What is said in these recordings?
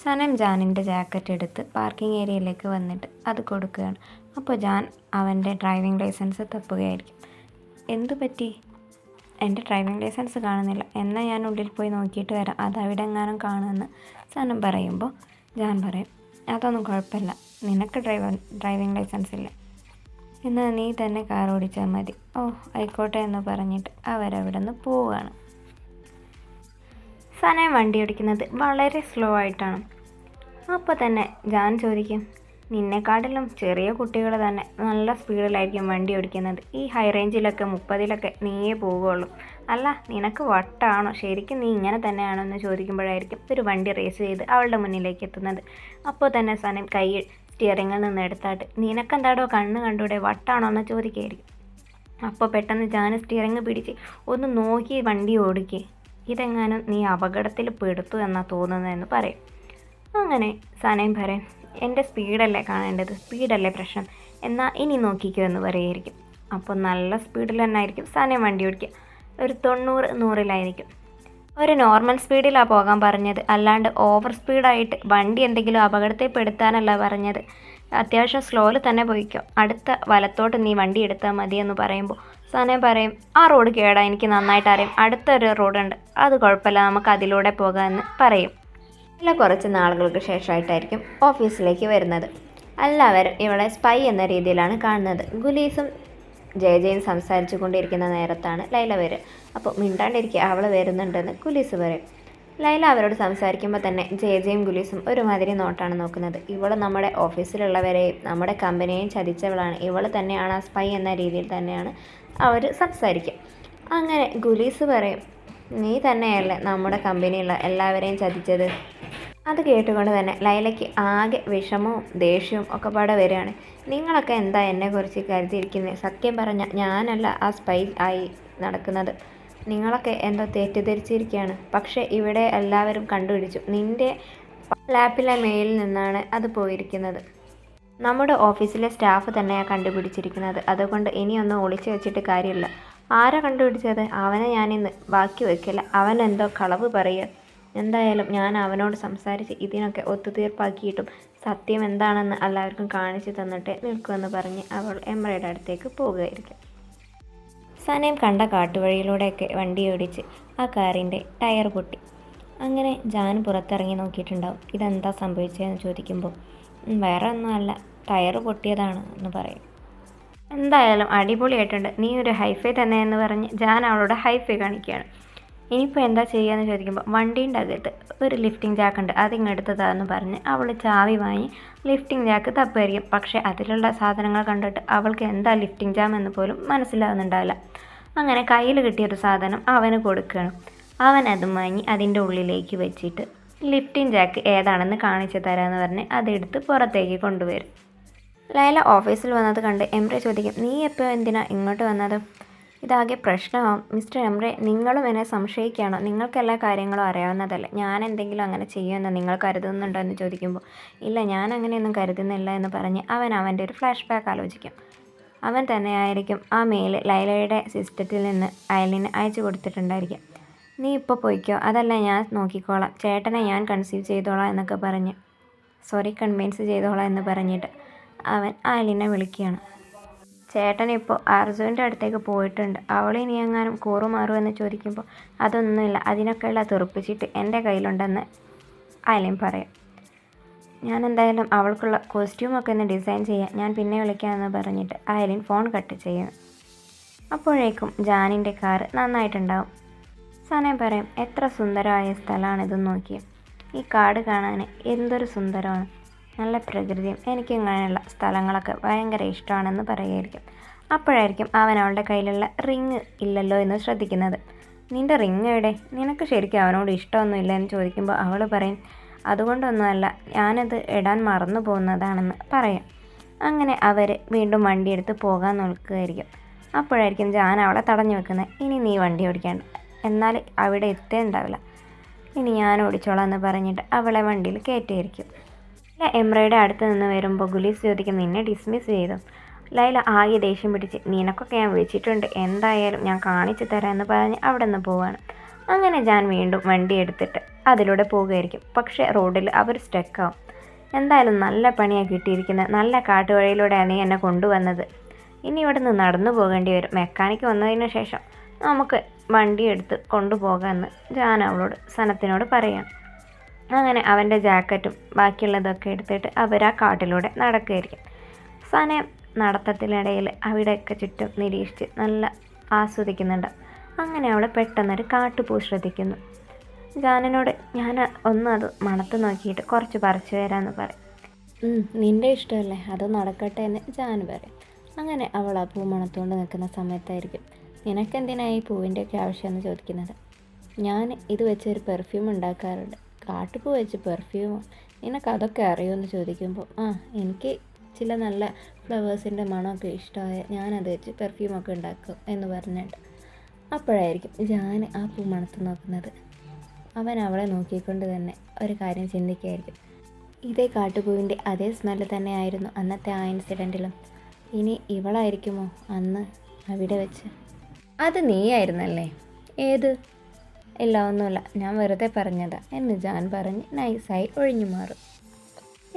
സനം ജാനിൻ്റെ jacket എടുത്ത് parking ഏരിയയിലേക്ക് വന്നിട്ട് അത് കൊടുക്കുകയാണ്. അപ്പോൾ ജാൻ അവൻ്റെ ഡ്രൈവിംഗ് ലൈസൻസ് തപ്പുകയായിരിക്കും. എന്തു പറ്റി? എൻ്റെ ഡ്രൈവിംഗ് ലൈസൻസ് കാണുന്നില്ല, എന്നാൽ ഞാൻ ഉള്ളിൽ പോയി നോക്കിയിട്ട് വരാം, അതവിടെ എങ്ങാനും കാണുമെന്ന് സനം പറയുമ്പോൾ ജാൻ പറയും, അതൊന്നും കുഴപ്പമില്ല, നിനക്ക് ഡ്രൈവിംഗ് ലൈസൻസ് ഇല്ല, എന്നാൽ നീ തന്നെ കാർ ഓടിച്ചാൽ മതി. ഓ ആയിക്കോട്ടെ എന്ന് പറഞ്ഞിട്ട് അവരവിടെ നിന്ന് പോവുകയാണ്. സനം വണ്ടി ഓടിക്കുന്നത് വളരെ സ്ലോ ആയിട്ടാണ്. അപ്പോൾ തന്നെ ജാൻ ചോദിക്കും, നിന്നെക്കാട്ടിലും ചെറിയ കുട്ടികൾ തന്നെ നല്ല സ്പീഡിലായിരിക്കും വണ്ടി ഓടിക്കുന്നത്. ഈ ഹൈ റേഞ്ചിലൊക്കെ 30-ലൊക്കെ നീയേ പോവുകയുള്ളൂ. അല്ല നിനക്ക് വട്ടാണോ? ശരിക്കും നീ ഇങ്ങനെ തന്നെയാണോ എന്ന് ചോദിക്കുമ്പോഴായിരിക്കും ഒരു വണ്ടി റേസ് ചെയ്ത് അവളുടെ മുന്നിലേക്ക് എത്തുന്നത്. അപ്പോൾ തന്നെ സനം കൈ സ്റ്റിയറിങ്ങിൽ നിന്ന് എടുത്താട്ട്, നിനക്കെന്താടോ കണ്ണ് കണ്ടൂടെ, വട്ടാണോ എന്ന് ചോദിക്കുകയായിരിക്കും. അപ്പോൾ പെട്ടെന്ന് ജാൻ സ്റ്റിയറിങ് പിടിച്ച് ഒന്ന് നോക്കി വണ്ടി ഓടിക്കേ, ഇതെങ്ങാനും നീ അപകടത്തിൽ പെടുത്തു എന്നാണ് തോന്നുന്നതെന്ന് പറയും. അങ്ങനെ സനയും പറയും, എൻ്റെ സ്പീഡല്ലേ കാണേണ്ടത്, സ്പീഡല്ലേ പ്രശ്നം, എന്നാൽ ഇനി നോക്കിക്കോ എന്ന് പറയുമായിരിക്കും. അപ്പോൾ നല്ല സ്പീഡിൽ തന്നെ ആയിരിക്കും സനയും വണ്ടി ഓടിക്കുക. ഒരു 90-100-ലായിരിക്കും. ഒരു നോർമൽ സ്പീഡിലാണ് പോകാൻ പറഞ്ഞത്, അല്ലാണ്ട് ഓവർ സ്പീഡായിട്ട് വണ്ടി എന്തെങ്കിലും അപകടത്തിൽ പെടുത്താനല്ല പറഞ്ഞത്. അത്യാവശ്യം സ്ലോയിൽ തന്നെ പോയിക്കോ, അടുത്ത വലത്തോട്ട് നീ വണ്ടി എടുത്താൽ മതി എന്ന് പറയുമ്പോൾ സനയും പറയും, ആ റോഡ് കേടാ, എനിക്ക് നന്നായിട്ട് അറിയാം, അടുത്തൊരു റോഡുണ്ട്, അത് കുഴപ്പമില്ല, നമുക്ക് അതിലൂടെ പോകാമെന്ന് പറയും. ഇല്ല, കുറച്ച് നാളുകൾക്ക് ശേഷമായിട്ടായിരിക്കും ഓഫീസിലേക്ക് വരുന്നത്. എല്ലാവരും ഇവളെ സ്പൈ എന്ന രീതിയിലാണ് കാണുന്നത്. ഗുലീസും ജയജയും സംസാരിച്ചു കൊണ്ടിരിക്കുന്ന നേരത്താണ് ലൈല വരിക. അപ്പോൾ മിണ്ടാണ്ടിരിക്കുക, അവൾ വരുന്നുണ്ടെന്ന് ഗുലീസ് പറയും. ലൈല അവരോട് സംസാരിക്കുമ്പോൾ തന്നെ ജയജയും ഗുലീസും ഒരുമാതിരി നോട്ടാണ് നോക്കുന്നത്. ഇവൾ നമ്മുടെ ഓഫീസിലുള്ളവരെയും നമ്മുടെ കമ്പനിയെയും ചതിച്ചവളാണ്, ഇവൾ തന്നെയാണ് ആ സ്പൈ എന്ന രീതിയിൽ തന്നെയാണ് അവർ സംസാരിക്കുക. അങ്ങനെ ഗുലീസ് പറയും, നീ തന്നെയല്ലേ നമ്മുടെ കമ്പനിയുള്ള എല്ലാവരെയും ചതിച്ചത്. അത് കേട്ടുകൊണ്ട് തന്നെ ലൈലയ്ക്ക് ആകെ വിഷമവും ദേഷ്യവും ഒക്കെ പാടെ വരികയാണ്. നിങ്ങളൊക്കെ എന്താ എന്നെക്കുറിച്ച് കരുതിയിരിക്കുന്നത്? സത്യം പറഞ്ഞാൽ ഞാനല്ല ആ സ്പൈ ആയി നടക്കുന്നത്, നിങ്ങളൊക്കെ എന്തോ തെറ്റിദ്ധരിച്ചിരിക്കുകയാണ്. പക്ഷേ ഇവിടെ എല്ലാവരും കണ്ടുപിടിച്ചു, നിൻ്റെ ലാപ്പിലെ മെയിലിൽ നിന്നാണ് അത് പോയിരിക്കുന്നത്. നമ്മുടെ ഓഫീസിലെ സ്റ്റാഫ് തന്നെയാണ് കണ്ടുപിടിച്ചിരിക്കുന്നത്. അതുകൊണ്ട് ഇനിയൊന്നും ഒളിച്ചു വെച്ചിട്ട് കാര്യമില്ല. ആരാ കണ്ടുപിടിച്ചത്? അവനെ ഞാനിന്ന് ബാക്കി വയ്ക്കില്ല, അവൻ എന്തോ കളവ് പറയുക. എന്തായാലും ഞാൻ അവനോട് സംസാരിച്ച് ഇതിനൊക്കെ ഒത്തുതീർപ്പാക്കിയിട്ടും സത്യം എന്താണെന്ന് എല്ലാവർക്കും കാണിച്ചു തന്നിട്ട് നിൽക്കുമെന്ന് പറഞ്ഞ് അവൾ എംറയുടെ അടുത്തേക്ക് പോവുകയായിരിക്കും. സനയും കണ്ട കാട്ടുവഴിയിലൂടെയൊക്കെ വണ്ടി ഓടിച്ച് ആ കാറിൻ്റെ ടയർ പൊട്ടി. അങ്ങനെ ജാൻ പുറത്തിറങ്ങി നോക്കിയിട്ടുണ്ടാവും, ഇതെന്താ സംഭവിച്ചതെന്ന് ചോദിക്കുമ്പോൾ വേറെ ഒന്നുമല്ല, ടയർ പൊട്ടിയതാണ് എന്ന് പറയും. എന്തായാലും അടിപൊളിയായിട്ടുണ്ട്, നീ ഒരു ഹൈഫൈ തന്നെ എന്ന് പറഞ്ഞ് ജാൻ അവളോട് ഹൈഫൈ കാണിക്കുകയാണ്. ഇനിയിപ്പോൾ എന്താ ചെയ്യുകയെന്ന് ചോദിക്കുമ്പോൾ വണ്ടീൻ്റെ അകത്ത് ഒരു ലിഫ്റ്റിംഗ് ജാക്ക് ഉണ്ട്, അതിങ്ങെടുത്തതാന്ന് പറഞ്ഞ് അവൾ ചാവി വാങ്ങി ലിഫ്റ്റിംഗ് ജാക്ക് തപ്പുമായിരിക്കും. പക്ഷേ അതിലുള്ള സാധനങ്ങൾ കണ്ടിട്ട് അവൾക്ക് എന്താ ലിഫ്റ്റിംഗ് ജാം എന്ന് പോലും മനസ്സിലാവുന്നുണ്ടാവില്ല. അങ്ങനെ കയ്യിൽ കിട്ടിയൊരു സാധനം അവന് കൊടുക്കുകയാണ്. അവൻ അതും വാങ്ങി അതിൻ്റെ ഉള്ളിലേക്ക് വെച്ചിട്ട് ലിഫ്റ്റിംഗ് ജാക്ക് ഏതാണെന്ന് കാണിച്ചു തരാമെന്ന് പറഞ്ഞ് അതെടുത്ത് പുറത്തേക്ക് കൊണ്ടുവരും. ലൈല ഓഫീസിൽ വന്നത് കണ്ട് എംറെ ചോദിക്കും, നീ എപ്പോൾ എന്തിനാ ഇങ്ങോട്ട് വന്നത്? ഇതാകെ പ്രശ്നമാവും. മിസ്റ്റർ എംറെ, നിങ്ങളും എന്നെ സംശയിക്കുകയാണോ? നിങ്ങൾക്ക് എല്ലാ കാര്യങ്ങളും അറിയാവുന്നതല്ലേ, ഞാൻ എന്തെങ്കിലും അങ്ങനെ ചെയ്യുമെന്ന് നിങ്ങൾ കരുതുന്നുണ്ടോ എന്ന് ചോദിക്കുമ്പോൾ ഇല്ല, ഞാൻ അങ്ങനെയൊന്നും കരുതുന്നില്ല എന്ന് പറഞ്ഞ് അവൻ അവൻ്റെ ഒരു ഫ്ലാഷ് ബാക്ക് ആലോചിക്കും. അവൻ തന്നെയായിരിക്കും ആ മെയിൽ ലൈലയുടെ സിസ്റ്റത്തിൽ നിന്ന് അയലിന് അയച്ചു കൊടുത്തിട്ടുണ്ടായിരിക്കും. നീ ഇപ്പോൾ പോയിക്കോ, അതല്ല ഞാൻ നോക്കിക്കോളാം, ചേട്ടനെ ഞാൻ കൺസീവ് ചെയ്തോളാം എന്നൊക്കെ പറഞ്ഞ് കൺവിൻസ് ചെയ്തോളാം എന്ന് പറഞ്ഞിട്ട് അവൻ അയലിനെ വിളിക്കുകയാണ്. ചേട്ടൻ ഇപ്പോൾ അർജുൻ്റെ അടുത്തേക്ക് പോയിട്ടുണ്ട്, അവളിനി എങ്ങാനും കൂറുമാറുമെന്ന് ചോദിക്കുമ്പോൾ അതൊന്നുമില്ല, അതിനൊക്കെയുള്ള തെറുപ്പിച്ചിട്ട് എൻ്റെ കയ്യിലുണ്ടെന്ന് അയലിൻ പറയും. ഞാൻ എന്തായാലും അവൾക്കുള്ള കോസ്റ്റ്യൂമൊക്കെ ഒന്ന് ഡിസൈൻ ചെയ്യാം, ഞാൻ പിന്നെ വിളിക്കാമെന്ന് പറഞ്ഞിട്ട് അയലിൻ ഫോൺ കട്ട് ചെയ്യും. അപ്പോഴേക്കും ജാനിൻ്റെ കാറ് നന്നായിട്ടുണ്ടാവും. സനയം പറയും, എത്ര സുന്ദരമായ സ്ഥലമാണിതെന്ന് നോക്കിയേ, ഈ കാട് കാണാൻ എന്തൊരു സുന്ദരമാണ്, നല്ല പ്രകൃതിയും, എനിക്ക് ഇങ്ങനെയുള്ള സ്ഥലങ്ങളൊക്കെ ഭയങ്കര ഇഷ്ടമാണെന്ന് പറയുമായിരിക്കും. അപ്പോഴായിരിക്കും അവൻ അവളുടെ കയ്യിലുള്ള റിങ് ഇല്ലല്ലോ എന്ന് ശ്രദ്ധിക്കുന്നത്. നിൻ്റെ റിങ് എവിടെ? നിനക്ക് ശരിക്കും അവനോട് ഇഷ്ടമൊന്നുമില്ല എന്ന് ചോദിക്കുമ്പോൾ അവൾ പറയും, അതുകൊണ്ടൊന്നുമല്ല, ഞാനത് ഇടാൻ മറന്നു പോകുന്നതാണെന്ന് പറയും. അങ്ങനെ അവർ വീണ്ടും വണ്ടിയെടുത്ത് പോകാൻ നോക്കുകയായിരിക്കും. അപ്പോഴായിരിക്കും ജാൻ അവളെ തടഞ്ഞു വെക്കുന്നത്. ഇനി നീ വണ്ടി ഓടിക്കേണ്ട, എന്നാൽ അവിടെ എത്തേണ്ടാവില്ല, ഇനി ഞാൻ ഓടിച്ചോളാം എന്ന് പറഞ്ഞിട്ട് അവളെ വണ്ടിയിൽ കയറ്റിയായിരിക്കും. എംറയുടെ അടുത്ത് നിന്ന് വരുമ്പോൾ ഗുലീസ് ചോദിക്കും, നിന്നെ ഡിസ്മിസ് ചെയ്തു. ലൈല ആകെ ദേഷ്യം പിടിച്ച്, നിനക്കൊക്കെ ഞാൻ വെച്ചിട്ടുണ്ട്, എന്തായാലും ഞാൻ കാണിച്ചു തരാം എന്ന് പറഞ്ഞ് അവിടെ നിന്ന് പോവാണ്. അങ്ങനെ ജാൻ വീണ്ടും വണ്ടി എടുത്തിട്ട് അതിലൂടെ പോവുകയായിരിക്കും. പക്ഷേ റോഡിൽ അവർ സ്റ്റക്കാവും. എന്തായാലും നല്ല പണിയാണ് കിട്ടിയിരിക്കുന്നത്. നല്ല കാട്ടുവഴിയിലൂടെയാണ് നീ എന്നെ കൊണ്ടുവന്നത്. ഇനി ഇവിടെ നിന്ന് നടന്നു പോകേണ്ടി വരും. മെക്കാനിക്ക് വന്നതിന് ശേഷം നമുക്ക് വണ്ടി എടുത്ത് കൊണ്ടുപോകാമെന്ന് ജാൻ അവളോട് സനത്തിനോട് പറയാണ്. അങ്ങനെ അവൻ്റെ ജാക്കറ്റും ബാക്കിയുള്ളതൊക്കെ എടുത്തിട്ട് അവർ ആ കാട്ടിലൂടെ നടക്കുകയായിരിക്കും. സനയും നടത്തത്തിനിടയിൽ അവിടെയൊക്കെ ചുറ്റും നിരീക്ഷിച്ച് നല്ല ആസ്വദിക്കുന്നുണ്ട്. അങ്ങനെ അവൾ പെട്ടെന്നൊരു കാട്ടുപൂ ശ്രദ്ധിക്കുന്നു. ജാനിനോട് ഞാൻ അത് മണത്ത് നോക്കിയിട്ട് കുറച്ച് പറിച്ചു തരാമെന്ന് പറയും. നിൻ്റെ ഇഷ്ടമല്ലേ, അത് നടക്കട്ടെ എന്ന് ജാൻ പറയും. അങ്ങനെ അവൾ ആ പൂ മണത്തുകൊണ്ട് നിൽക്കുന്ന സമയത്തായിരിക്കും നിനക്കെന്തിനാണ് ഈ പൂവിൻ്റെയൊക്കെ ആവശ്യമെന്ന് ചോദിക്കുന്നത്. ഞാൻ ഇത് വെച്ച് ഒരു പെർഫ്യൂം ഉണ്ടാക്കാറുണ്ട്. കാട്ടുപൂ വെച്ച് പെർഫ്യൂമോ, നിനക്കതൊക്കെ അറിയുമെന്ന് ചോദിക്കുമ്പോൾ എനിക്ക് ചില നല്ല ഫ്ലവേഴ്സിൻ്റെ മണമൊക്കെ ഇഷ്ടമായ ഞാനത് വെച്ച് പെർഫ്യൂമൊക്കെ ഉണ്ടാക്കും എന്ന് പറഞ്ഞിട്ട് അപ്പോഴായിരിക്കും ജാൻ ആ പൂ മണത്ത് നോക്കുന്നത്. അവൻ അവളെ നോക്കിക്കൊണ്ട് തന്നെ ഒരു കാര്യം ചിന്തിക്കുകയായിരിക്കും. ഇതേ കാട്ടുപൂവിൻ്റെ അതേ സ്മെല്ല് തന്നെയായിരുന്നു അന്നത്തെ ആ ഇൻസിഡൻറ്റിലും. ഇനി ഇവളായിരിക്കുമോ അന്ന് അവിടെ വെച്ച്? അത് നീയായിരുന്നല്ലേ? ഏത്? ഇല്ല, ഒന്നുമില്ല, ഞാൻ വെറുതെ പറഞ്ഞതാ എന്ന് ജാൻ പറഞ്ഞ് നൈസായി ഒഴിഞ്ഞു മാറും.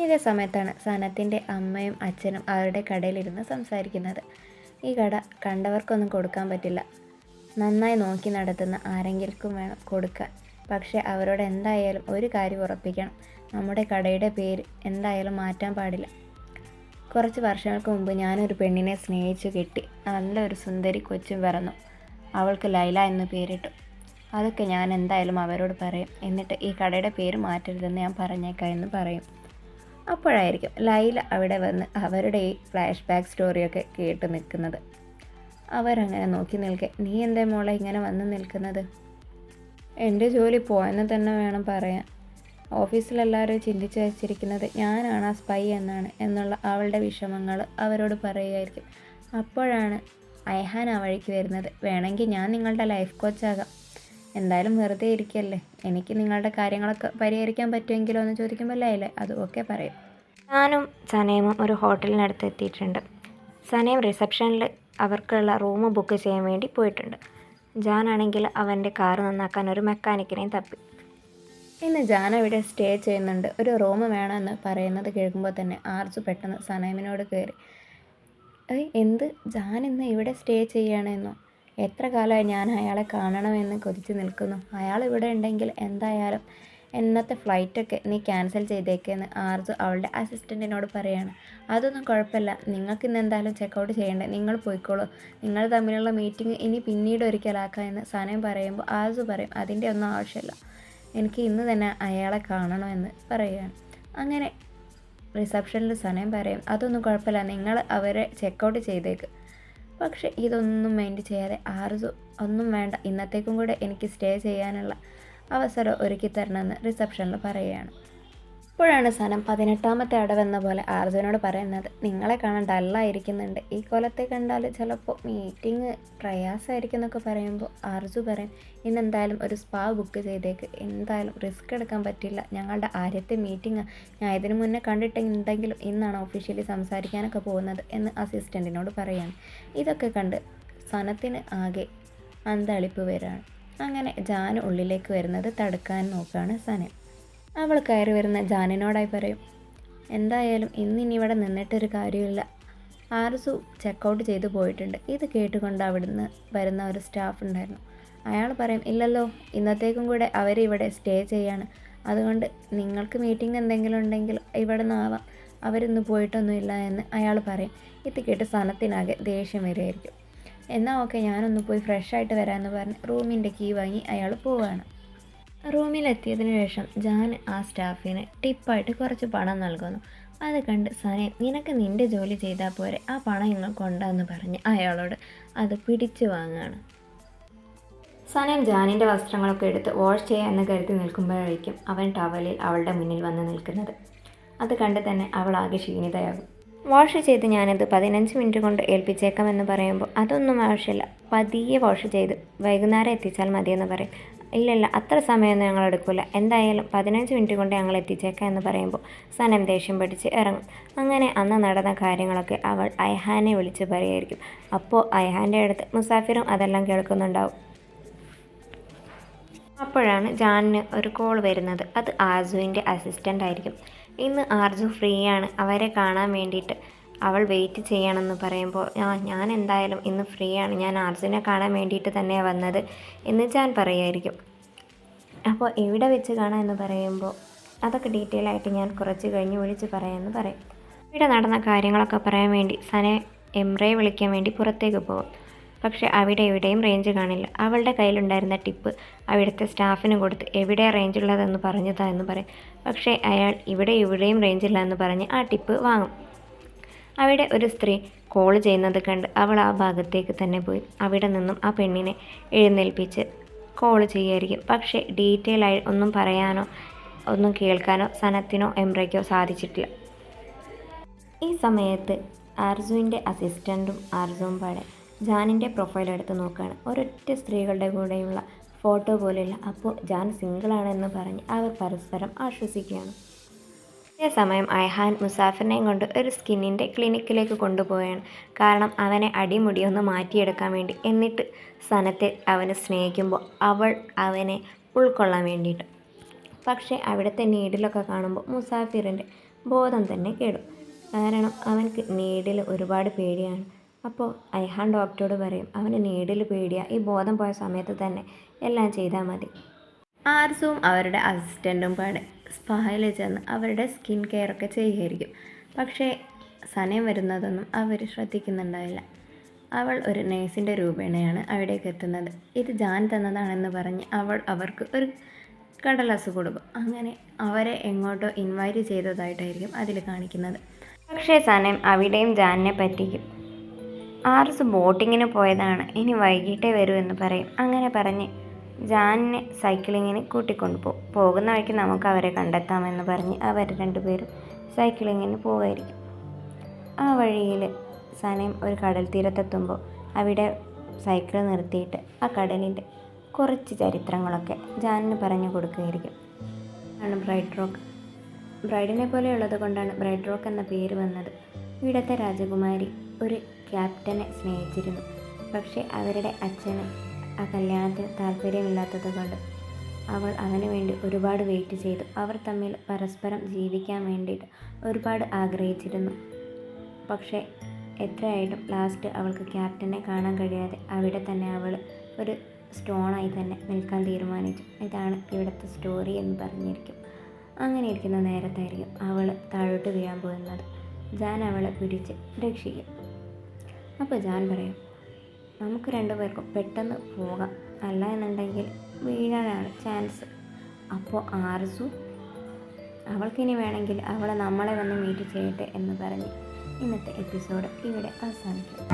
ഇതേ സമയത്താണ് സനത്തിൻ്റെ അമ്മയും അച്ഛനും അവരുടെ കടയിലിരുന്ന് സംസാരിക്കുന്നത്. ഈ കട കണ്ടവർക്കൊന്നും കൊടുക്കാൻ പറ്റില്ല. നന്നായി നോക്കി നടത്തുന്ന ആരെങ്കിലും വേണം കൊടുക്കാൻ. പക്ഷേ അവരോട് എന്തായാലും ഒരു കാര്യം ഉറപ്പിക്കണം, നമ്മുടെ കടയുടെ പേര് എന്തായാലും മാറ്റാൻ പാടില്ല. കുറച്ച് വർഷങ്ങൾക്ക് മുമ്പ് ഞാനൊരു പെണ്ണിനെ സ്നേഹിച്ചു കെട്ടി. നല്ലൊരു സുന്ദരി കൊച്ചും പിറന്നു. അവൾക്ക് ലൈല എന്ന് പേരിട്ടു. അതൊക്കെ ഞാൻ എന്തായാലും അവരോട് പറയും. എന്നിട്ട് ഈ കടയുടെ പേര് മാറ്റരുതെന്ന് ഞാൻ പറഞ്ഞേക്കാം എന്ന് പറയും. അപ്പോഴായിരിക്കും ലൈല അവിടെ വന്ന് അവരുടെ ഈ ഫ്ലാഷ് ബാക്ക് സ്റ്റോറിയൊക്കെ കേട്ട് നിൽക്കുന്നത്. അവരങ്ങനെ നോക്കി നിൽക്കെ, നീ എന്തേ മോളെ ഇങ്ങനെ വന്ന് നിൽക്കുന്നത്? എൻ്റെ ജോലി പോയെന്ന് തന്നെ വേണം പറയാൻ. ഓഫീസിലെല്ലാവരും ചിന്തിച്ച് വെച്ചിരിക്കുന്നത് ഞാനാണ് ആ സ്പൈ എന്നുള്ള അവളുടെ വിഷമങ്ങൾ അവരോട് പറയുകയായിരിക്കും. അപ്പോഴാണ് അയ്ഹാൻ ആ വഴിക്ക് വരുന്നത്. വേണമെങ്കിൽ ഞാൻ നിങ്ങളുടെ ലൈഫ് കോച്ചാകാം. എന്തായാലും വെറുതെ ഇരിക്കല്ലേ, എനിക്ക് നിങ്ങളുടെ കാര്യങ്ങളൊക്കെ പരിഹരിക്കാൻ പറ്റുമെങ്കിലോ എന്ന് ചോദിക്കുമ്പോൾ ലൈല അതുമൊക്കെ പറയും. ഞാനും സനയമും ഒരു ഹോട്ടലിനടുത്ത് എത്തിയിട്ടുണ്ട്. സനയം റിസപ്ഷനിൽ അവർക്കുള്ള റൂം ബുക്ക് ചെയ്യാൻ വേണ്ടി പോയിട്ടുണ്ട്. ജാനാണെങ്കിൽ അവൻ്റെ കാറ് നന്നാക്കാൻ ഒരു മെക്കാനിക്കിനെയും തപ്പി. ഇന്ന് ജാൻ ഇവിടെ സ്റ്റേ ചെയ്യുന്നുണ്ട്, ഒരു റൂം വേണമെന്ന് പറയുന്നത് കേൾക്കുമ്പോൾ തന്നെ ആർജു പെട്ടെന്ന് സനയമിനോട് കയറി, എന്ത്, ജാൻ ഇന്ന് ഇവിടെ സ്റ്റേ ചെയ്യുകയാണെന്നോ? എത്ര കാലമായി ഞാൻ അയാളെ കാണണമെന്ന് കൊതിച്ച് നിൽക്കുന്നു. അയാൾ ഇവിടെ ഉണ്ടെങ്കിൽ എന്തായാലും ഇന്നത്തെ ഫ്ലൈറ്റൊക്കെ നീ ക്യാൻസൽ ചെയ്തേക്കെന്ന് ആർജു അവളുടെ അസിസ്റ്റൻറ്റിനോട് പറയാണ്. അതൊന്നും കുഴപ്പമില്ല, നിങ്ങൾക്ക് ഇന്ന് എന്തായാലും ചെക്കൗട്ട് ചെയ്യണ്ടേ, നിങ്ങൾ പോയിക്കോളൂ. നിങ്ങൾ തമ്മിലുള്ള മീറ്റിംഗ് ഇനി പിന്നീട് ഒരിക്കലാക്കാം എന്ന് സനയം പറയുമ്പോൾ ആർജു പറയും, അതിൻ്റെ ഒന്നും ആവശ്യമില്ല, എനിക്ക് ഇന്ന് തന്നെ അയാളെ കാണണമെന്ന് പറയുകയാണ്. അങ്ങനെ റിസപ്ഷനിൽ സനയം പറയും, അതൊന്നും കുഴപ്പമില്ല, നിങ്ങൾ അവരെ ചെക്കൗട്ട് ചെയ്തേക്ക്. പക്ഷേ ഇതൊന്നും മൈൻഡ് ചെയ്യാതെ ആർജു, ഒന്നും വേണ്ട, ഇന്നത്തേക്കും കൂടെ എനിക്ക് സ്റ്റേ ചെയ്യാനുള്ള അവസരം ഒരുക്കി തരണമെന്ന് റിസപ്ഷനിൽ പറയുകയാണ്. അപ്പോഴാണ് സനം 18ാമത്തെ അടവെന്ന പോലെ ആർജുനോട് പറയുന്നത്, നിങ്ങളെ കാണാൻ ഡല്ലായിരിക്കുന്നുണ്ട്, ഈ കൊലത്തെ കണ്ടാൽ ചിലപ്പോൾ മീറ്റിംഗ് പ്രയാസമായിരിക്കും എന്നൊക്കെ പറയുമ്പോൾ ആർജു പറയും, ഇന്നെന്തായാലും ഒരു സ്പാ ബുക്ക് ചെയ്തേക്ക്, എന്തായാലും റിസ്ക് എടുക്കാൻ പറ്റില്ല, ഞങ്ങളുടെ ആദ്യത്തെ മീറ്റിംഗ് ഞാൻ ഇതിനു മുന്നേ കണ്ടിട്ടുണ്ടെങ്കിലും ഇന്നാണ് ഒഫീഷ്യലി സംസാരിക്കാനൊക്കെ പോകുന്നത് എന്ന് അസിസ്റ്റൻറ്റിനോട് പറയാണ്. ഇതൊക്കെ കണ്ട് സനത്തിന് ആകെ അന്തളിപ്പ് വരികയാണ്. അങ്ങനെ ജാൻ ഉള്ളിലേക്ക് വരുന്നത് തടുക്കാൻ നോക്കുകയാണ് സനം. അവൾ കയറി വരുന്ന ജാനിനോടായി പറയും, എന്തായാലും ഇന്നിനി ഇവിടെ നിന്നിട്ടൊരു കാര്യമില്ല, ആർസു ചെക്കൗട്ട് ചെയ്ത് പോയിട്ടുണ്ട്. ഇത് കേട്ടുകൊണ്ട് അവിടുന്ന് വരുന്ന ഒരു സ്റ്റാഫ് ഉണ്ടായിരുന്നു. അയാൾ പറയും, ഇല്ലല്ലോ, ഇന്നത്തേക്കും കൂടെ അവരിവിടെ സ്റ്റേ ചെയ്യാണ്, അതുകൊണ്ട് നിങ്ങൾക്ക് മീറ്റിംഗ് എന്തെങ്കിലും ഉണ്ടെങ്കിൽ ഇവിടെ നിന്നാവാം, അവരിന്ന് പോയിട്ടൊന്നുമില്ല എന്ന് അയാൾ പറയും. ഇത് കേട്ട് സനത്തിനാകെ ദേഷ്യം വരികയായിരിക്കും. എന്നാൽ ഓക്കെ, ഞാനൊന്ന് പോയി ഫ്രഷായിട്ട് വരാമെന്ന് പറഞ്ഞ് റൂമിൻ്റെ കീ വാങ്ങി അയാൾ പോവുകയാണ്. റൂമിലെത്തിയതിനു ശേഷം ജാൻ ആ സ്റ്റാഫിന് ടിപ്പായിട്ട് കുറച്ച് പണം നൽകുന്നു. അത് കണ്ട് സനയം, നിനക്ക് നിൻ്റെ ജോലി ചെയ്താൽ പോരെ, ആ പണം ഇങ്ങൾക്ക് കൊണ്ടാന്ന് പറഞ്ഞ് അയാളോട് അത് പിടിച്ചു വാങ്ങുകയാണ്. സനയം ജാനിൻ്റെ വസ്ത്രങ്ങളൊക്കെ എടുത്ത് വാഷ് ചെയ്യാമെന്ന് കരുതി നിൽക്കുമ്പോഴായിരിക്കും അവൻ ടവലിൽ അവളുടെ മുന്നിൽ വന്ന് നിൽക്കുന്നത്. അത് കണ്ട് തന്നെ അവൾ ആകെ ക്ഷീണിതയാകും. വാഷ് ചെയ്ത് ഞാനത് 15 മിനിറ്റ് കൊണ്ട് ഏൽപ്പിച്ചേക്കാമെന്ന് പറയുമ്പോൾ അതൊന്നും ആവശ്യമില്ല, പതിയെ വാഷ് ചെയ്ത് വൈകുന്നേരം എത്തിച്ചാൽ മതിയെന്ന് പറയും. ഇല്ല, അത്ര സമയമൊന്നും ഞങ്ങൾ എടുക്കില്ല, എന്തായാലും 15 മിനിറ്റ് കൊണ്ട് ഞങ്ങൾ എത്തിച്ചേക്കാം എന്ന് പറയുമ്പോൾ സനം ദേഷ്യം പിടിച്ച് ഇറങ്ങും. അങ്ങനെ അന്ന് നടന്ന കാര്യങ്ങളൊക്കെ അവൾ അയ്ഹാനെ വിളിച്ച് പറയുമായിരിക്കും. അപ്പോൾ അയ്ഹാൻ്റെ അടുത്ത് മുസാഫിറും അതെല്ലാം കേൾക്കുന്നുണ്ടാവും. അപ്പോഴാണ് ജാനിന് ഒരു കോൾ വരുന്നത്. അത് ആർജുവിൻ്റെ അസിസ്റ്റൻ്റ് ആയിരിക്കും. ഇന്ന് ആർജു ഫ്രീ ആണ്, അവരെ കാണാൻ വേണ്ടിയിട്ട് അവൾ വെയിറ്റ് ചെയ്യണമെന്ന് പറയുമ്പോൾ ഞാൻ എന്തായാലും ഇന്ന് ഫ്രീ ആണ്, ഞാൻ ആർജുവിനെ കാണാൻ വേണ്ടിയിട്ട് തന്നെയാണ് വന്നത് എന്ന് ജാൻ പറയുമായിരിക്കും. അപ്പോൾ എവിടെ വെച്ച് കാണാം എന്ന് പറയുമ്പോൾ അതൊക്കെ ഡീറ്റെയിൽ ആയിട്ട് ഞാൻ കുറച്ച് കഴിഞ്ഞ് വിളിച്ച് പറയാമെന്ന് പറയും. ഇവിടെ നടന്ന കാര്യങ്ങളൊക്കെ പറയാൻ വേണ്ടി സനെ എംറയെ വിളിക്കാൻ വേണ്ടി പുറത്തേക്ക് പോകും. പക്ഷെ അവിടെ എവിടെയും റേഞ്ച് കാണില്ല. അവളുടെ കയ്യിലുണ്ടായിരുന്ന ടിപ്പ് അവിടുത്തെ സ്റ്റാഫിന് കൊടുത്ത് എവിടെ റേഞ്ച് ഉള്ളതെന്ന് പറഞ്ഞതാ എന്ന് പറയും. പക്ഷേ അയാൾ ഇവിടെയും റേഞ്ച് ഇല്ല എന്ന് പറഞ്ഞ് ആ ടിപ്പ് വാങ്ങും. അവിടെ ഒരു സ്ത്രീ കോൾ ചെയ്യുന്നത് കണ്ട് അവൾ ആ ഭാഗത്തേക്ക് തന്നെ പോയി അവിടെ നിന്നും ആ പെണ്ണിനെ എഴുന്നേൽപ്പിച്ച് കോൾ ചെയ്യുമായിരിക്കും. പക്ഷേ ഡീറ്റെയിൽ ആയി ഒന്നും പറയാനോ ഒന്നും കേൾക്കാനോ സനത്തിനോ എംറയ്ക്കോ സാധിച്ചിട്ടില്ല. ഈ സമയത്ത് ആർജുവിൻ്റെ അസിസ്റ്റൻറ്റും ആർജുവും പാടെ ജാനിൻ്റെ പ്രൊഫൈൽ എടുത്ത് നോക്കുകയാണ്. ഒരൊറ്റ സ്ത്രീകളുടെ കൂടെയുള്ള ഫോട്ടോ പോലെയില്ല. അപ്പോൾ ജാൻ സിംഗിളാണെന്ന് പറഞ്ഞ് അവർ പരസ്പരം ആശ്വസിക്കുകയാണ്. അതേസമയം ഐഹാൻ മുസാഫിറിനെയും കൊണ്ട് ഒരു സ്കിന്നിൻ്റെ ക്ലിനിക്കിലേക്ക് കൊണ്ടുപോവുകയാണ്. കാരണം അവനെ അടിമുടിയൊന്ന് മാറ്റിയെടുക്കാൻ വേണ്ടി. എന്നിട്ട് സനത്തെ അവന് സ്നേഹിക്കുമ്പോൾ അവൾ അവനെ ഉൾക്കൊള്ളാൻ വേണ്ടിയിട്ട്. പക്ഷേ അവിടുത്തെ നീഡിലൊക്കെ കാണുമ്പോൾ മുസാഫിറിൻ്റെ ബോധം തന്നെ കേടും. കാരണം അവനക്ക് നീഡിൽ ഒരുപാട് പേടിയാണ്. അപ്പോൾ ഐഹാൻ ഡോക്ടറോട് പറയും അവന് നീഡിൽ പേടിയാണ്, ഈ ബോധം പോയ സമയത്ത് തന്നെ എല്ലാം ചെയ്താൽ മതി. ആർസും അവരുടെ അസിസ്റ്റൻറ്റും പാടെ സ്പായിൽ ചെന്ന് അവരുടെ സ്കിൻ കെയർ ഒക്കെ ചെയ്യുമായിരിക്കും. പക്ഷേ സനയം വരുന്നതൊന്നും അവർ ശ്രദ്ധിക്കുന്നുണ്ടാവില്ല. അവൾ ഒരു നേഴ്സിൻ്റെ രൂപേണയാണ് അവിടേക്ക് എത്തുന്നത്. ഇത് ജാൻ തന്നതാണെന്ന് പറഞ്ഞ് അവൾ അവർക്ക് ഒരു കടലാസ് കൊടുക്കും. അങ്ങനെ അവരെ എങ്ങോട്ടോ ഇൻവൈറ്റ് ചെയ്തതായിട്ടായിരിക്കും അതിൽ കാണിക്കുന്നത്. പക്ഷേ സനയം അവിടെയും ജാനിനെ പറ്റിക്കും. ആർസ് ബോട്ടിങ്ങിന് പോയതാണ്, ഇനി വൈകിട്ടേ വരൂ എന്ന് പറയും. അങ്ങനെ പറഞ്ഞ് ജാനിനെ സൈക്ലിങ്ങിന് കൂട്ടിക്കൊണ്ടുപോകും. പോകുന്ന വഴിക്ക് നമുക്ക് അവരെ കണ്ടെത്താമെന്ന് പറഞ്ഞ് അവർ രണ്ടുപേരും സൈക്ലിങ്ങിന് പോവുമായിരിക്കും. ആ വഴിയിൽ സനയം ഒരു കടൽ തീരത്തെത്തുമ്പോൾ അവിടെ സൈക്കിൾ നിർത്തിയിട്ട് ആ കടലിൻ്റെ കുറച്ച് ചരിത്രങ്ങളൊക്കെ ജാനിന് പറഞ്ഞു കൊടുക്കുകയായിരിക്കും. ആണ് ബ്രൈറ്റ് റോക്ക്. ബ്രൈഡിനെ പോലെയുള്ളത് കൊണ്ടാണ് ബ്രൈറ്റ് റോക്ക് എന്ന പേര് വന്നത്. ഇവിടുത്തെ രാജകുമാരി ഒരു ക്യാപ്റ്റനെ സ്നേഹിച്ചിരുന്നു. പക്ഷേ അവരുടെ അച്ഛന് ആ കല്യാണത്തിന് താല്പര്യമില്ലാത്തത് കൊണ്ട് അവൾ അവന് വേണ്ടി ഒരുപാട് വെയിറ്റ് ചെയ്തു. അവർ തമ്മിൽ പരസ്പരം ജീവിക്കാൻ വേണ്ടിയിട്ട് ഒരുപാട് ആഗ്രഹിച്ചിരുന്നു. പക്ഷേ എത്രയായിട്ടും ലാസ്റ്റ് അവൾക്ക് ക്യാപ്റ്റനെ കാണാൻ കഴിയാതെ അവിടെ തന്നെ അവൾ ഒരു സ്റ്റോണായി തന്നെ നിൽക്കാൻ തീരുമാനിച്ചു. ഇതാണ് ഇവിടുത്തെ സ്റ്റോറി എന്ന് പറഞ്ഞിരിക്കും. അങ്ങനെ ഇരിക്കുന്ന നേരത്തായിരിക്കും അവൾ താഴോട്ട് വീഴാൻ പോകുന്നത്. ജാൻ അവളെ പിടിച്ച് രക്ഷിക്കും. അപ്പോൾ ജാൻ പറയും നമുക്ക് രണ്ടുപേർക്കും പെട്ടെന്ന് പോകാം, അല്ല എന്നുണ്ടെങ്കിൽ വീഴാനാണ് ചാൻസ്. അപ്പോൾ ആർസു അവൾക്കിനി വേണമെങ്കിൽ അവളെ നമ്മളെ വന്ന് മീറ്റ് ചെയ്യട്ടെ എന്ന് പറഞ്ഞ് ഇന്നത്തെ എപ്പിസോഡ് ഇവിടെ അവസാനിക്കും.